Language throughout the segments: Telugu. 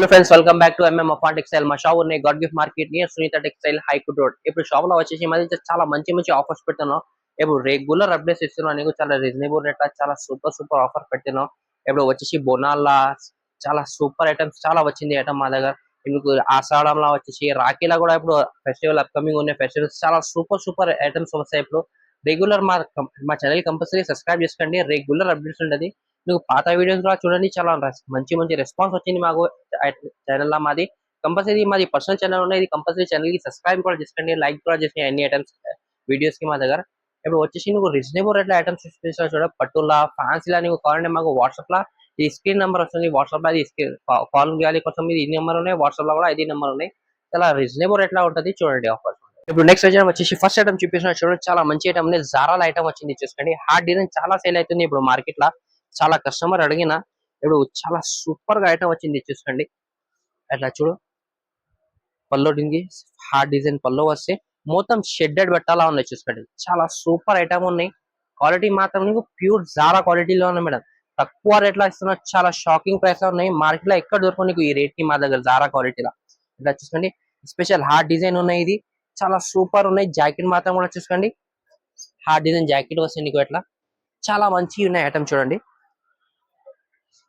Hello friends, welcome back to Afan textile. మా షాప్ ఉన్నాయి god gift market near Sunitha textile high court road. ఇప్పుడు షాప్ లో వచ్చేసి మళ్ళీ చాలా మంచి మంచి ఆఫర్స్ పెడుతున్నాం. ఇప్పుడు రెగ్యులర్ అప్డేట్స్ ఇస్తున్నాం. నీకు చాలా రీజనబుల్ రేట్ చాలా సూపర్ సూపర్ ఆఫర్ పెట్టినాం. ఇప్పుడు వచ్చేసి బొనాల్లా చాలా సూపర్ ఐటమ్స్ చాలా వచ్చింది ఐటమ్ మా దగ్గర. మీకు ఆషాఢంలో వచ్చేసి రాఖీలా కూడా ఇప్పుడు ఫెస్టివల్ అప్కమింగ్ ఉన్నాయి. ఫెస్టివల్స్ చాలా సూపర్ సూపర్ ఐటమ్స్ వస్తాయి. ఇప్పుడు రెగ్యులర్ మా ఛానల్ కంపల్సరీ సబ్స్క్రైబ్ చేసుకోండి. రెగ్యులర్ అప్డేట్స్ ఉంటుంది. మీకు పాత వీడియోస్ కూడా చూడండి. చాలా మంచి మంచి రెస్పాన్స్ వచ్చింది మాకు ఛానల్. మాది కంపల్సరీ మాది పర్సనల్ ఛానల్ ఉన్నాయి. కంపల్సరీ ఛానల్ కి సబ్స్క్రైబ్ కూడా చేసుకోండి, లైక్ కూడా చేసి అన్ని ఐటమ్స్ వీడియోస్ కి మా దగ్గర. ఇప్పుడు వచ్చేసి నువ్వు రీజనబుల్ రేట్ లో ఐటమ్స్ చూడ పట్టులా ఫ్యాన్సీలా నీకు కావాలంటే మాకు వాట్సాప్ లా ఈ స్క్రీన్ నెంబర్ వస్తుంది. వాట్సాప్ లో అది కాల్ చేయాలి కోసం ఇది నెంబర్ ఉన్నాయి. వాట్సాప్ లో కూడా ఇది నెంబర్ ఉన్నాయి. చాలా రీజనబుల్ రేట్ లో ఉంటుంది. చూడండి ఆఫర్. ఇప్పుడు నెక్స్ట్ ఐటమ్ వచ్చేసి ఫస్ట్ ఐటమ్ చూపిస్తున్నా చూడండి. చాలా మంచి ఐటమ్ ఉంది. జారాల ఐటమ్ వచ్చింది చూసుకోండి. హార్డ్ డిజైన్ చాలా సేల్ అవుతుంది ఇప్పుడు మార్కెట్ లో. చాలా కస్టమర్ అడిగిన ఇప్పుడు చాలా సూపర్ గా ఐటమ్ వచ్చింది చూసుకోండి. అట్లా చూడు, పల్లో దీనికి హార్డ్ డిజైన్ పల్లో వస్తే మొత్తం షెడ్డెడ్ పెట్టాలా ఉన్నాయి చూసుకోండి. చాలా సూపర్ ఐటమ్ ఉన్నాయి. క్వాలిటీ మాత్రం నీకు ప్యూర్ జారా క్వాలిటీలో ఉన్నాయి మేడం. తక్కువ రేట్ లో ఇస్తున్నా. చాలా షాకింగ్ ప్రైస్ లో ఉన్నాయి. మార్కెట్ లో ఎక్కడ దొరకవు నీకు ఈ రేట్ కి మా దగ్గర జారా క్వాలిటీలో. ఇట్లా చూసుకోండి, స్పెషల్ హార్డ్ డిజైన్ ఉన్నాయి. ఇది చాలా సూపర్ ఉన్నాయి. జాకెట్ మాత్రం కూడా చూసుకోండి. హార్డ్ డిజైన్ జాకెట్ వస్తుంది నీకు. ఎట్లా చాలా మంచి ఉన్నాయి ఐటమ్ చూడండి.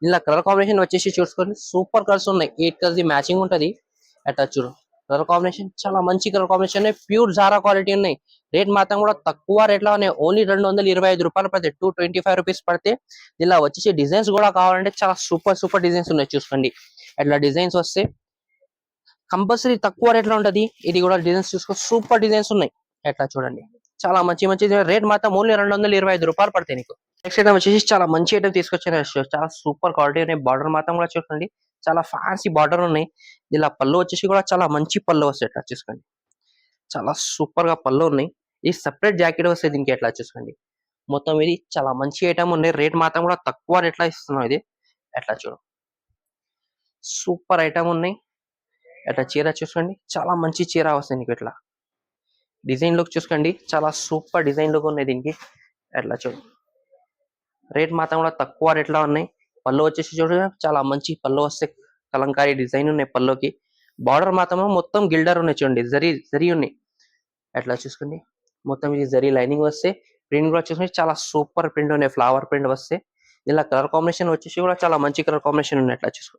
ఇలా కలర్ కాంబినేషన్ వచ్చేసి చూసుకోండి. సూపర్ కలర్స్ ఉన్నాయి. 8 కలర్స్ మ్యాచింగ్ ఉంటది. అట్లా చూడు, కలర్ కాంబినేషన్ చాలా మంచి colour combination. Pure Zara quality ఉన్నాయి. రేట్ మాత్రం కూడా తక్కువ రేట్ లో ఉన్నాయి. ఓన్లీ 225 రూపాయలు పడితే 225 రూపీస్ పడితే. ఇలా వచ్చేసి డిజైన్స్ కూడా కావాలంటే చాలా సూపర్ సూపర్ డిజైన్స్ ఉన్నాయి చూసుకోండి. అట్లా డిజైన్స్ వస్తే కంపల్సరీ తక్కువ రేట్ లో ఉంటది. ఇది కూడా డిజైన్స్ చూసుకో, సూపర్ డిజైన్స్ ఉన్నాయి. ఎట్లా చూడండి, చాలా మంచి మంచి రేట్ మాత్రం ఓన్లీ 225 రూపాయలు పడతాయి నీకు. నెక్స్ట్ ఐటమ్ వచ్చేసి చాలా మంచి ఐటమ్ తీసుకొచ్చాను. చాలా సూపర్ క్వాలిటీ ఉన్నాయి. బార్డర్ మాత్రం కూడా చూసుకోండి. చాలా ఫ్యాన్సీ బార్డర్ ఉన్నాయి. ఇలా పళ్ళు వచ్చేసి కూడా చాలా మంచి పళ్ళు వస్తాయి. ఎట్లా చూసుకోండి, చాలా సూపర్ గా పళ్ళు ఉన్నాయి. ఈ సెపరేట్ జాకెట్ వస్తాయి దీనికి. ఎట్లా చూసుకోండి, మొత్తం ఇది చాలా మంచి ఐటమ్ ఉన్నాయి. రేట్ మాత్రం కూడా తక్కువ రేట్ లో ఇస్తున్నాం ఇది. ఎట్లా చూడు, సూపర్ ఐటమ్ ఉన్నాయి. అట్లా చీర చూసుకోండి, చాలా మంచి చీర వస్తుంది నీకు. ఇట్లా డిజైన్ లుక్ చూసుకోండి, చాలా సూపర్ డిజైన్ లుక్ ఉన్నాయి దీనికి. అట్లా చూడు, రేట్ మాత్రం కూడా తక్కువ రేట్ లో ఉన్నాయి. పళ్ళు వచ్చేసి చూడు, చాలా మంచి పళ్ళు వస్తాయి. కలంకారీ డిజైన్ ఉన్నాయి పళ్ళుకి. బార్డర్ మాత్రం మొత్తం గిల్డర్ ఉన్నాయి చూడండి. జరీ జరీ ఉన్నాయి. అట్లా చూసుకోండి, మొత్తం ఇది జరీ లైనింగ్ వస్తే. ప్రింట్ కూడా చూసుకోండి, చాలా సూపర్ ప్రింట్ ఉన్నాయి. ఫ్లవర్ ప్రింట్ వస్తే. ఇలా కలర్ కాంబినేషన్ వచ్చేసి కూడా చాలా మంచి కలర్ కాంబినేషన్ ఉన్నాయి. అట్లా చూసుకో,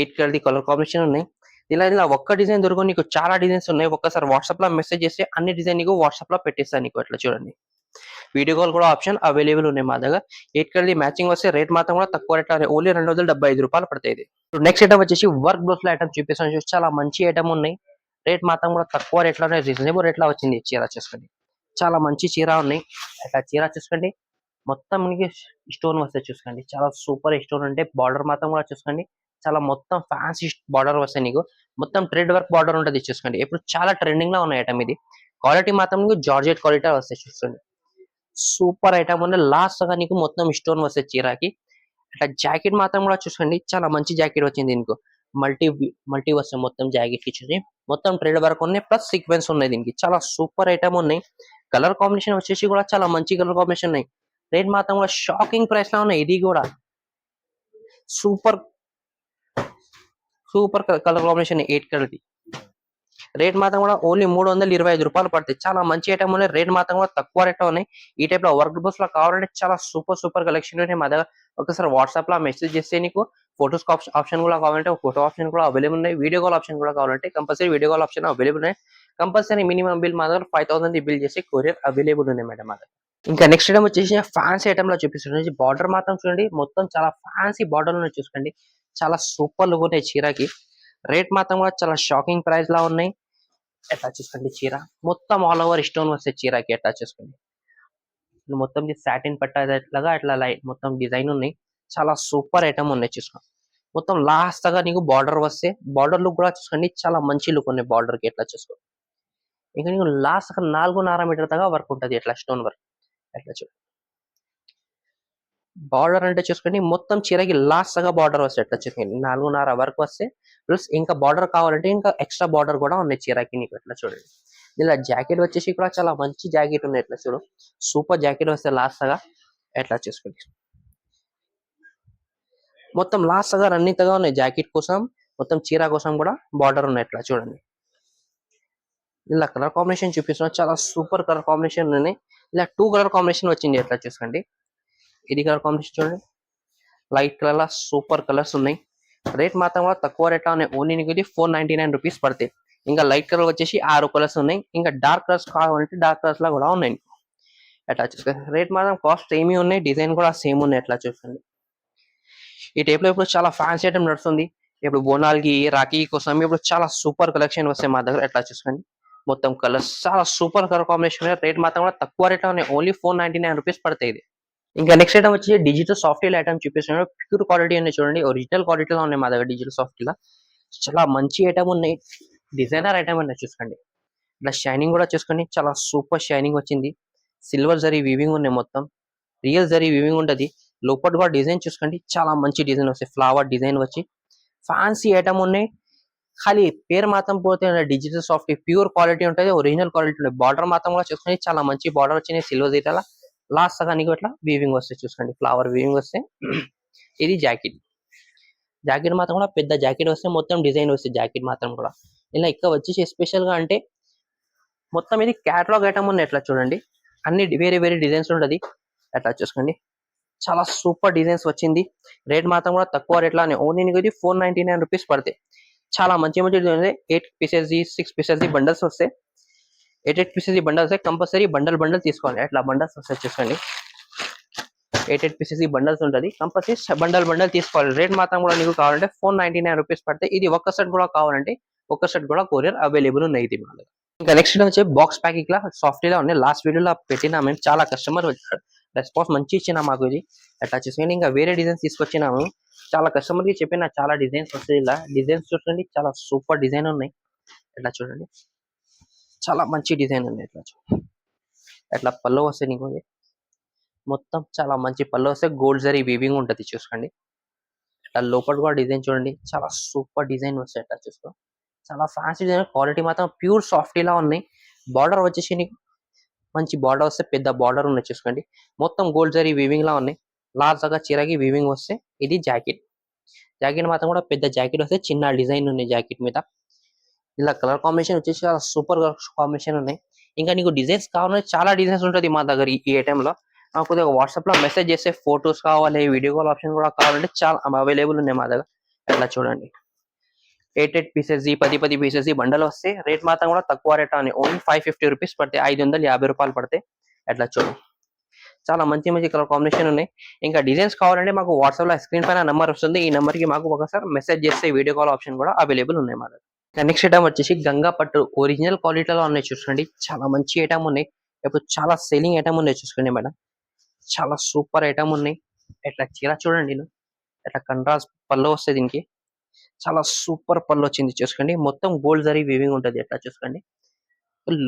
8 కలర్ కలర్ కాంబినేషన్ ఉన్నాయి. ఇలా ఒక్క డిజైన్ దొరకవు నీకు, చాలా డిజైన్స్ ఉన్నాయి. ఒక్కసారి వాట్సాప్ లో మెసేజ్ చేస్తే అన్ని డిజైన్ నీకు వాట్సాప్ లో పెట్టేస్తాను నీకు. అట్లా చూడండి, వీడియో కాల్ కూడా ఆప్షన్ అవైలబుల్ ఉన్నాయి మా దగ్గర. 8 కలర్ మ్యాచింగ్ వస్తే రేట్ మాత్రం కూడా తక్కువ రేట్, ఓన్లీ 275 రూపాయలు పడతాయి. నెక్స్ట్ ఐటమ్ వచ్చేసి వర్క్ బ్లౌజ్ లో ఐటమ్ చూపిస్తాను. చాలా మంచి ఐటమ్ ఉన్నాయి. రేట్ మాత్రం కూడా తక్కువ రేట్ లోనే రీజనబుల్ రేట్ లో వచ్చింది. చీర చూసుకోండి, చాలా మంచి చీర ఉన్నాయి. అట్లా చీర చూసుకోండి, మొత్తం మనకి స్టోన్ వస్తాయి చూసుకోండి. చాలా సూపర్ స్టోన్ అంటే బార్డర్ మాత్రం కూడా చూసుకోండి. చాలా మొత్తం ఫ్యాన్సీ బార్డర్ వస్తాయి నీకు. మొత్తం థ్రెడ్ వర్క్ బార్డర్ ఉంటుంది చూసుకోండి. ఇప్పుడు చాలా ట్రెండింగ్ లో ఉన్న ఐటమ్ ఇది. క్వాలిటీ మాత్రం జార్జెట్ క్వాలిటీ వస్తాయి చూసుకోండి. సూపర్ ఐటమ్ ఉంది. లాస్ట్ గా నీకు మొత్తం స్టోన్ వస్తాయి చీరకి. అట్లా జాకెట్ మాత్రం కూడా చూసుకోండి, చాలా మంచి జాకెట్ వచ్చింది దీనికి. మల్టీ మల్టీ వస్తాయి మొత్తం జాకెట్ కి చూసి. మొత్తం థ్రెడ్ వర్క్ ఉన్నాయి, ప్లస్ సీక్వెన్స్ ఉన్నాయి దీనికి. చాలా సూపర్ ఐటమ్ ఉన్నాయి. కలర్ కాంబినేషన్ వచ్చేసి కూడా చాలా మంచి కలర్ కాంబినేషన్ ఉన్నాయి. రేట్ మాత్రం కూడా షాకింగ్ ప్రైస్ లో ఉన్నాయి. ఇది కూడా super super colour combination 8 colour. Rate మాత్రం కూడా ఓన్లీ 325 రూపాయలు పడతాయి. చాలా మంచి ఐటమ్ ఉన్నాయి. రేట్ మాత్రం కూడా తక్కువ రేట్ లో ఉన్నాయి. ఈ టైప్ లో వర్క్ బుక్స్ లో కావాలంటే చాలా సూపర్ సూపర్ కలెక్షన్ ఉన్నాయి మా దగ్గర. ఒకసారి వాట్సాప్ లో మెసేజ్ చేస్తే నీకు ఫోటోస్ ఆప్షన్ కూడా కావాలంటే ఫోటో ఆప్షన్ కూడా అవైలబుల్ ఉన్నాయి. వీడియో కాల్ ఆప్షన్ కూడా కావాలంటే compulsory video call option available ఉన్నాయి. కంపల్సరీ మినిమం బిల్ మా దగ్గర 5000 బిల్ చేసి కొరియర్ అవైలబుల్ ఉన్నాయి మేడం మా దగ్గర. ఇంకా నెక్స్ట్ ఐటమ్ వచ్చేసి ఫ్యాన్సీ ఐటమ్ లో చూపిస్తుంది. బార్డర్ మాత్రం చూడండి, మొత్తం చాలా ఫ్యాన్సీ బార్డర్ లో చూసుకోండి. చాలా సూపర్ లుక్ ఉన్నాయి చీరకి. రేట్ మాత్రం కూడా చాలా షాకింగ్ ప్రైస్ లా ఉన్నాయి. ఎట్లా చూసుకోండి, చీర మొత్తం ఆల్ ఓవర్ స్టోన్ వస్తే చీరకి. ఎట్లా చూసుకోండి, మొత్తం సాటిన్ పట్టేలాగా అట్లా మొత్తం డిజైన్ ఉన్నాయి. చాలా సూపర్ ఐటమ్ ఉన్నాయి చూసుకోండి. మొత్తం లాస్ట్ గా నీకు బార్డర్ వస్తే, బార్డర్ లుక్ కూడా చూసుకోండి, చాలా మంచి లుక్ ఉన్నాయి బార్డర్ కి. ఎట్లా చూసుకోండి, ఇంకా నీకు లాస్ట్ గా 4.5 మీటర్ దాకా వర్క్ ఉంటది. ఎట్లా స్టోన్ వర్క్. ఎట్లా చూడండి, బార్డర్ అంటే చూసుకోండి, మొత్తం చీరకి లాస్ట్ గా బార్డర్ వస్తే. ఎట్లా చూసుకోండి, 4.5 వరకు వస్తే. ప్లస్ ఇంకా బార్డర్ కావాలంటే ఇంకా ఎక్స్ట్రా బార్డర్ కూడా ఉన్నాయి చీరకి నీకు. ఎట్లా చూడండి, ఇలా జాకెట్ వచ్చేసి కూడా చాలా మంచి జాకెట్ ఉంది. ఎట్లా చూడు, సూపర్ జాకెట్ వస్తే లాస్ట్ గా. ఎట్లా చూసుకోండి, మొత్తం లాస్ట్ గా రన్నింగ్ గా ఉన్నాయి జాకెట్ కోసం. మొత్తం చీర కోసం కూడా బార్డర్ ఉన్నాయి ఇట్లా చూడండి. ఇలా కలర్ కాంబినేషన్ చూపిస్తున్నాం, చాలా సూపర్ కలర్ కాంబినేషన్ ఉన్నాయి. ఇలా 2 కలర్ కాంబినేషన్ వచ్చింది ఎట్లా చూసుకోండి. ఇది కలర్ కాంబినేషన్ చూడండి, లైట్ కలర్ లా సూపర్ కలర్స్ ఉన్నాయి. రేట్ మాత్రం కూడా తక్కువ రేట్ లో ఉన్నాయి. ఓన్లీ నీకు ఇది 499 రూపీస్ పడతాయి. ఇంకా లైట్ కలర్ వచ్చేసి 6 కలర్స్ ఉన్నాయి. ఇంకా డార్క్ కలర్స్ కావాలంటే డార్క్ కలర్స్ లా కూడా ఉన్నాయి. ఎట్లా చూసుకోండి, రేట్ మాత్రం కాస్ట్ సేమ్ ఉన్నాయి, డిజైన్ కూడా సేమ్ ఉన్నాయి. ఎట్లా చూసుకోండి, ఈ టైప్ లో ఇప్పుడు చాలా ఫ్యాన్సీ ఐటమ్ నడుస్తుంది. ఇప్పుడు బోనాలకి రాఖీ కోసం ఇప్పుడు చాలా సూపర్ కలెక్షన్ వస్తాయి మా దగ్గర. ఎట్లా చూసుకోండి, మొత్తం కలర్స్ చాలా సూపర్ కలర్ కాంబినేషన్. రేట్ మాత్రం కూడా తక్కువ రేట్ లో ఉన్నాయి, ఓన్లీ 499 రూపీస్ పడతాయి ఇది. ఇంకా నెక్స్ట్ ఐటమ్ వచ్చి డిజిటల్ సాఫ్ట్వేర్ ఐటమ్ చూపిస్తున్నాను. ప్యూర్ క్వాలిటీ అనేది చూడండి, ఒరిజినల్ క్వాలిటీలో ఉన్నాయి మా దగ్గర. డిజిటల్ సాఫ్ట్వేర్ చాలా మంచి ఐటమ్ ఉన్నాయి, డిజైనర్ ఐటమ్ ఉన్నాయి చూసుకోండి. ఇట్లా షైనింగ్ కూడా చూసుకోండి, చాలా సూపర్ షైనింగ్ వచ్చింది. సిల్వర్ జరీ వీవింగ్ ఉన్నాయి, మొత్తం రియల్ జరీ వీవింగ్ ఉంటది. లోపల కూడా డిజైన్ చూసుకోండి, చాలా మంచి డిజైన్ వస్తాయి. ఫ్లవర్ డిజైన్ వచ్చి ఫ్యాన్సీ ఐటమ్ ఉన్నాయి. ఖాళీ పేరు మాత్రం పోతే డిజిటల్ సాఫ్ట్వేర్ ప్యూర్ క్వాలిటీ ఉంటుంది, ఒరిజినల్ క్వాలిటీ ఉంటుంది. బార్డర్ మాత్రం కూడా చూసుకొని చాలా మంచి బార్డర్ వచ్చినాయి. సిల్వర్ జీటాల లాస్ట్ సగానికి ఇట్లా వీవింగ్ వస్తాయి చూసుకోండి, ఫ్లవర్ వీవింగ్ వస్తే. ఇది జాకెట్, జాకెట్ మాత్రం కూడా పెద్ద జాకెట్ వస్తే మొత్తం డిజైన్ వస్తాయి. జాకెట్ మాత్రం కూడా ఇలా ఇక్కడ వచ్చేసి స్పెషల్ గా అంటే మొత్తం ఇది క్యాటలాగ్ ఐటమ్ ఉన్నాయి. ఎట్లా చూడండి, అన్ని వేరే వేరే డిజైన్స్ ఉంటది. అట్లా చూసుకోండి, చాలా సూపర్ డిజైన్స్ వచ్చింది. రేట్ మాత్రం కూడా తక్కువ రేట్ లానే, ఓన్లీ నీకు ఇది 499 రూపీస్ పడతాయి. చాలా మంచి మంచి డిజైన్ 8 పీసెస్ 6 పీసెస్ బండల్స్ వస్తాయి. 8 పీసెస్ బండల్స్ కంపల్సరీ బండల్ తీసుకోవాలి. అట్లా బండల్స్ వస్తాయి చూసుకోండి, 8 పీసెస్ బండల్స్ ఉంటుంది, కంపల్సరీ బండల్ తీసుకోవాలి. రేట్ మాత్రం కూడా నీకు కావాలంటే 499 రూపీస్ పడతాయి. ఇది ఒక్క సెట్ కూడా కావాలంటే ఒక్క సెట్ కూడా కొరియర్ అవైలబుల్ ఉన్నాయి ఇది మన దగ్గర. ఇంకా నెక్స్ట్ వచ్చి బాక్స్ ప్యాకింగ్ లా సాఫ్ట్వేర్ ఉన్నాయి. లాస్ట్ వీడియోలో పెట్టినా మేము, చాలా కస్టమర్ రెస్పాన్స్ మంచి ఇచ్చినా మాకు ఇది. అట్లా చూసుకోండి, ఇంకా వేరే డిజైన్స్ తీసుకొచ్చినాము. చాలా కస్టమర్ కి చెప్పిన చాలా డిజైన్స్ వస్తాయి. ఇలా డిజైన్స్ చూడండి, చాలా సూపర్ డిజైన్ ఉన్నాయి. ఎట్లా చూడండి, చాలా మంచి డిజైన్ ఉంది. ఎట్లా చూడండి, ఎట్లా పళ్ళు వస్తాయి నీకు, మొత్తం చాలా మంచి పళ్ళు వస్తాయి. గోల్డ్ జరీ వీవింగ్ ఉంటుంది చూసుకోండి. ఇట్లా లోపల కూడా డిజైన్ చూడండి, చాలా సూపర్ డిజైన్ వస్తాయి. ఎట్లా చూసుకో, చాలా ఫ్యాన్సీ డిజైన్, క్వాలిటీ మాత్రం ప్యూర్ సాఫ్ట్ లా ఉన్నాయి. బార్డర్ వచ్చేసి నీకు మంచి బార్డర్ వస్తే, పెద్ద బార్డర్ ఉన్నాయి చూసుకోండి. మొత్తం గోల్డ్ జరీ వీవింగ్ లా ఉన్నాయి. లాస్ట్ దాకా చీరకి వీవింగ్ వస్తే. ఇది జాకెట్, జాకెట్ మాత్రం కూడా పెద్ద జాకెట్ వస్తే, చిన్న డిజైన్ ఉన్నాయి జాకెట్ మీద. ఇలా కలర్ కాంబినేషన్ వచ్చేసి చాలా సూపర్ కాంబినేషన్ ఉన్నాయి. ఇంకా నీకు డిజైన్స్ కావాలంటే చాలా డిజైన్స్ ఉంటుంది మా దగ్గర. ఈ ఐటమ్ లో నాకు వాట్సాప్ లో మెసేజ్ చేస్తే ఫొటోస్ కావాలి, వీడియో కాల్ ఆప్షన్ కూడా కావాలంటే చాలా అవైలబుల్ ఉన్నాయి మా దగ్గర. అట్లా చూడండి, 8 పీసెస్ 10 పీసెస్ బండల్ వస్తే. రేట్ మాత్రం కూడా తక్కువ రేట్ అని, ఓన్లీ 550 రూపీస్ పడతాయి, 550 రూపాయలు పడతాయి. అట్లా చూడండి, చాలా మంచి మంచి కలర్ కాంబినేషన్ ఉన్నాయి. ఇంకా డిజైన్స్ కావాలంటే మాకు వాట్సాప్ లో స్క్రీన్ పైన నెంబర్ వస్తుంది, ఈ నెంబర్ కి మాకు ఒకసారి మెసేజ్ చేస్తే వీడియో కాల్ ఆప్షన్ కూడా అవైలబుల్ ఉన్నాయి మా దగ్గర. నెక్స్ట్ ఐటమ్ వచ్చేసి గంగా పట్టు ఒరిజినల్ క్వాలిటీలో ఉన్నాయి చూసుకోండి, చాలా మంచి ఐటమ్ ఉన్నాయి. ఇప్పుడు చాలా సెల్లింగ్ ఐటమ్ ఉన్నాయి చూసుకోండి మేడం, చాలా సూపర్ ఐటమ్ ఉన్నాయి. ఎట్లా చీర చూడండి, ఎట్లా కంట్రాస్ట్ పళ్ళు వస్తుంది దీనికి, చాలా సూపర్ పళ్ళు వచ్చింది చూసుకోండి. మొత్తం గోల్డ్ జరీ వీవింగ్ ఉంటుంది. ఎట్లా చూసుకోండి,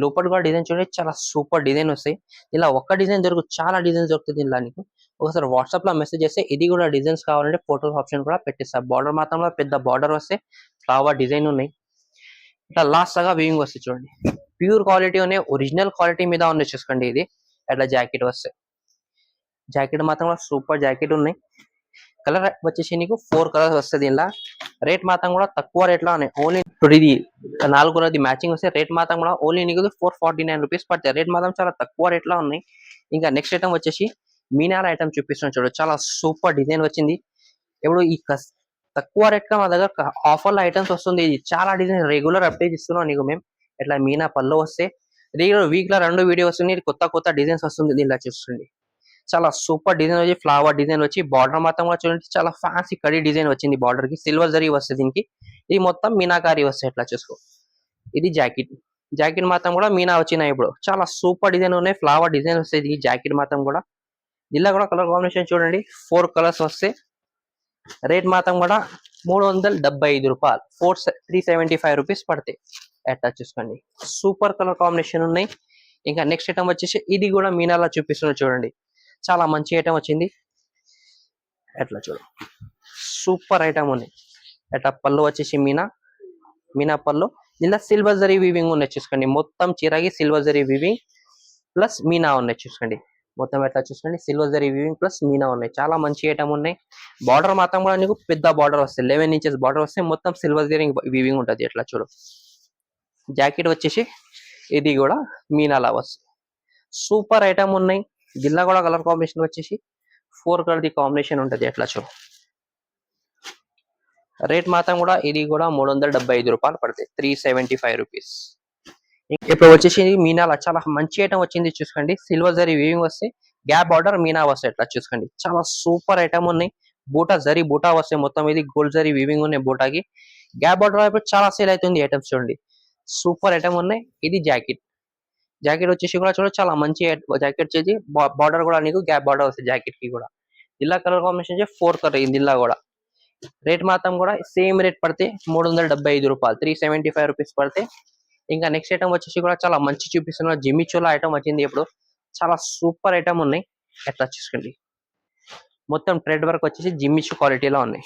లోపల కూడా డిజైన్ చూడండి, చాలా సూపర్ డిజైన్ వస్తాయి. ఇలా ఒక్క డిజైన్ చాలా డిజైన్స్ దొరుకుతుంది ఇలా నీకు. ఒకసారి వాట్సాప్ లో మెసేజ్ చేస్తే ఇది కూడా డిజైన్స్ కావాలంటే ఫోటోస్ ఆప్షన్ కూడా పెట్టిస్తా. బార్డర్ మాత్రం పెద్ద బార్డర్ వస్తే, ఫ్లవర్ డిజైన్ ఉన్నాయి. ఇట్లా లాస్ట్ గా వీవింగ్ వస్తాయి చూడండి, ప్యూర్ క్వాలిటీ ఉన్నాయి, ఒరిజినల్ క్వాలిటీ మీద ఉన్నాయి చూసుకోండి. ఇది అట్లా జాకెట్ వస్తాయి, జాకెట్ మాత్రం సూపర్ జాకెట్ ఉన్నాయి. కలర్ వచ్చేసి నీకు 4 కలర్స్ వస్తుంది ఇలా. రేట్ మాత్రం కూడా తక్కువ రేట్ లో ఉన్నాయి, ఓన్లీ ఇది 4 కలర్ మ్యాచింగ్ వస్తే. రేట్ మాత్రం కూడా ఓన్లీ నీకు 449 రూపీస్ పడతాయి. రేట్ మాత్రం చాలా తక్కువ రేట్ లో ఉన్నాయి. ఇంకా నెక్స్ట్ ఐటమ్ వచ్చేసి మీనాల ఐటమ్ చూపిస్తున్నాను చూడు, చాలా సూపర్ డిజైన్ వచ్చింది. ఇప్పుడు ఈ తక్కువ రేట్ గా మా దగ్గర ఆఫర్ లో ఐటమ్స్ వస్తుంది. ఇది చాలా డిజైన్ రెగ్యులర్ అప్డేట్ ఇస్తున్నాం నీకు మేము. ఇట్లా మీనా పళ్ళు వస్తే రెగ్యులర్ వీక్ లో 2 వీడియో వస్తుంది, కొత్త డిజైన్స్ వస్తుంది. ఇలా చూస్తుంది, చాలా సూపర్ డిజైన్ వచ్చి, ఫ్లవర్ డిజైన్ వచ్చి, బార్డర్ మాత్రం కూడా చూడండి, చాలా ఫ్యాన్సీ కడి డిజైన్ వచ్చింది. బార్డర్ కి సిల్వర్ జరీ వస్తుంది దీనికి. ఇది మొత్తం మీనాకారి వస్తాయి. ఎట్లా చూసుకో, ఇది జాకెట్, జాకెట్ మాత్రం కూడా మీనా వచ్చినాయి. ఇప్పుడు చాలా సూపర్ డిజైన్ ఉన్నాయి, ఫ్లవర్ డిజైన్ వస్తాయి. ఈ జాకెట్ మాత్రం కూడా ఇలా కూడా కలర్ కాంబినేషన్ చూడండి, 4 కలర్స్ వస్తాయి. రేట్ మాత్రం కూడా 375 రూపాయలు, 375 రూపీస్ పడతాయి. ఎట్లా చూసుకోండి, సూపర్ కలర్ కాంబినేషన్ ఉన్నాయి. ఇంకా నెక్స్ట్ ఐటమ్ వచ్చేసి ఇది కూడా మీనాలా చూపిస్తున్నా చూడండి, చాలా మంచి ఐటమ్ వచ్చింది. ఎట్లా చూడు, సూపర్ ఐటమ్ ఉంది. ఎట్లా పళ్ళు వచ్చేసి మీనా పళ్ళు, ఇలా సిల్వర్ జరీ వీవింగ్ ఉన్నాయి చూసుకోండి. మొత్తం చీరకి silver zari weaving plus Meena ఉన్నాయి చూసుకోండి. మొత్తం ఎట్లా చూసుకోండి silver zari weaving plus Meena ఉన్నాయి, చాలా మంచి ఐటమ్ ఉన్నాయి. బార్డర్ మాత్రం కూడా నీకు పెద్ద బార్డర్ వస్తుంది, 11 ఇంచెస్ బార్డర్ వస్తే మొత్తం సిల్వర్ జరీ వీవింగ్ ఉంటుంది. ఎట్లా చూడు జాకెట్ వచ్చేసి ఇది కూడా మీనాలా వస్తుంది, సూపర్ ఐటమ్ ఉన్నాయి. జిల్లా కూడా కలర్ కాంబినేషన్ వచ్చేసి 4 కలర్ ది కాంబినేషన్ ఉంటుంది. ఎట్లా చూడు రేట్ మాత్రం కూడా ఇది కూడా 375 రూపాయలు పడుతుంది, 375 రూపీస్. ఇప్పుడు వచ్చేసి మీనాల చాలా మంచి ఐటమ్ వచ్చింది చూసుకోండి, సిల్వర్ జరీ వీవింగ్ వస్తే గ్యాప్ బార్డర్ మీనా వస్తాయి. ఎట్లా చూసుకోండి చాలా సూపర్ ఐటమ్ ఉన్నాయి. బూటా జరీ బూటా వస్తాయి, మొత్తం ఇది గోల్డ్ జరీ వీవింగ్ ఉన్నాయి బూటాకి. గ్యాప్ బార్డర్ వైపు చాలా సేల్ అవుతుంది ఐటమ్స్ చూడండి, సూపర్ ఐటమ్ ఉన్నాయి. ఇది జాకెట్, జాకెట్ వచ్చేసి కూడా చూడ చాలా మంచి జాకెట్ వచ్చేసి బార్డర్ కూడా నీకు గ్యాప్ బార్డర్ వస్తుంది జాకెట్ కి కూడా. ఇలా కలర్ కాంబినేషన్ 4 కలర్ ఇందులో కూడా. రేట్ మాత్రం కూడా సేమ్ రేట్ పడితే 375 రూపాయలు, 375 రూపీస్ పడితే. ఇంకా నెక్స్ట్ ఐటమ్ వచ్చేసి కూడా చాలా మంచి చూపిస్తున్నా, జిమ్మి చోలా ఐటమ్ వచ్చింది ఇప్పుడు, చాలా సూపర్ ఐటమ్ ఉన్నాయి. ఎట్లా చూసుకోండి మొత్తం థ్రెడ్ వర్క్ వచ్చేసి జిమ్మిచు క్వాలిటీలో ఉన్నాయి.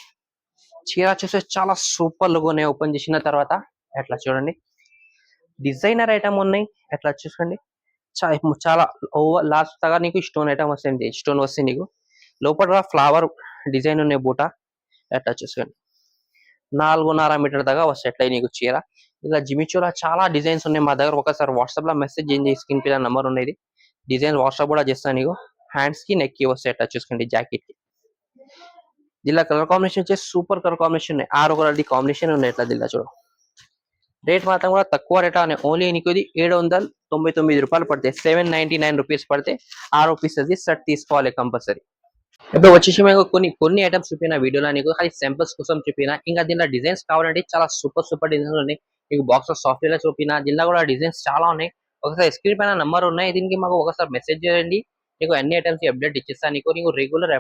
చీర చూస్తే చాలా సూపర్ లుక్ ఉన్నాయి ఓపెన్ చేసిన తర్వాత. ఎట్లా చూడండి డిజైనర్ ఐటమ్ ఉన్నాయి. ఎట్లా చూసుకోండి చాలా ఓవర్ లాస్ట్ దాకా నీకు స్టోన్ ఐటమ్ వస్తుంది, స్టోన్ వస్తుంది నీకు. లోపల ఫ్లవర్ డిజైన్ ఉన్నాయి బూట. ఎట్లా చూసుకోండి 4.5 మీటర్ దాకా వస్తాయి ఎట్లా నీకు చీర. ఇలా జిమిచోలా చాలా డిజైన్స్ ఉన్నాయి మా దగ్గర, ఒకసారి వాట్సాప్ లో మెసేజ్ చేయండి, స్క్రీన్ పైన నంబర్ ఉన్నది, డిజైన్ వాట్సాప్ కూడా చేస్తాను నీకు. హ్యాండ్స్ కి నెక్ కి వస్తాయి. ఎట్లా చూసుకోండి జాకెట్ కి జిల్లా కలర్ కాంబినేషన్ వచ్చేసి సూపర్ కలర్ కాంబినేషన్ ఉన్నాయి, 6 కలర్ ది కాంబినేషన్ ఉన్నాయి. ఎట్లా జిల్లా చూడు రేట్ మాత్రం కూడా తక్కువ రేట్ అని ఓన్లీ నీకు ఇది 799 రూపాయలు పడతాయి, 799 రూపీస్ పడితే 6 పీసెస్ సెట్ తీసుకోవాలి కంపల్సరీ. ఇప్పుడు వచ్చేసి మేము కొన్ని ఐటమ్స్ చూపిన వీడియోలో నీకు అది సింపుల్స్ కోసం చూపిన. ఇంకా దీనిలో డిజైన్స్ కావాలంటే చాలా సూపర్ సూపర్ డిజైన్స్ ఉన్నాయి. మీకు బాక్స్ ఆఫ్ సాఫ్ట్వేర్ చూపిన, దీనిలో కూడా డిజైన్స్ చాలా ఉన్నాయి. ఒకసారి స్క్రీన్ పైన నంబర్ ఉన్నాయి, దీనికి మాకు ఒకసారి మెసేజ్ చేయండి, నీకు అన్ని ఐటమ్స్ అప్డేట్ ఇచ్చేస్తాను. నీకు రెగ్యులర్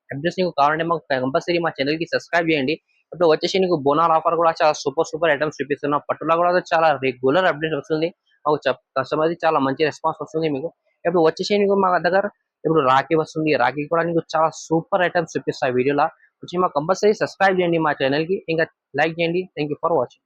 అప్డేట్స్ నీకు కావాలంటే మాకు కంపల్సరీ మా ఛానల్ కి సబ్స్క్రైబ్ చేయండి. ఇప్పుడు వచ్చేసి నీకు బోనాల్ ఆఫర్ కూడా చాలా సూపర్ సూపర్ ఐటమ్స్ చూపిస్తున్నాం. పట్టులో కూడా చాలా రెగ్యులర్ అప్డేట్ వస్తుంది, మాకు కస్టమర్ చాలా మంచి రెస్పాన్స్ వస్తుంది మీకు. ఇప్పుడు వచ్చేసి నీకు మా దగ్గర ఇప్పుడు రాఖీ వస్తుంది, రాఖీ కూడా నీకు చాలా సూపర్ ఐటమ్స్ చూపిస్తాయి వీడియోలో వచ్చి. మాకు కంపల్సరీ సబ్స్క్రైబ్ చేయండి మా ఛానల్ కి, ఇంకా లైక్ చేయండి. Thank for watching.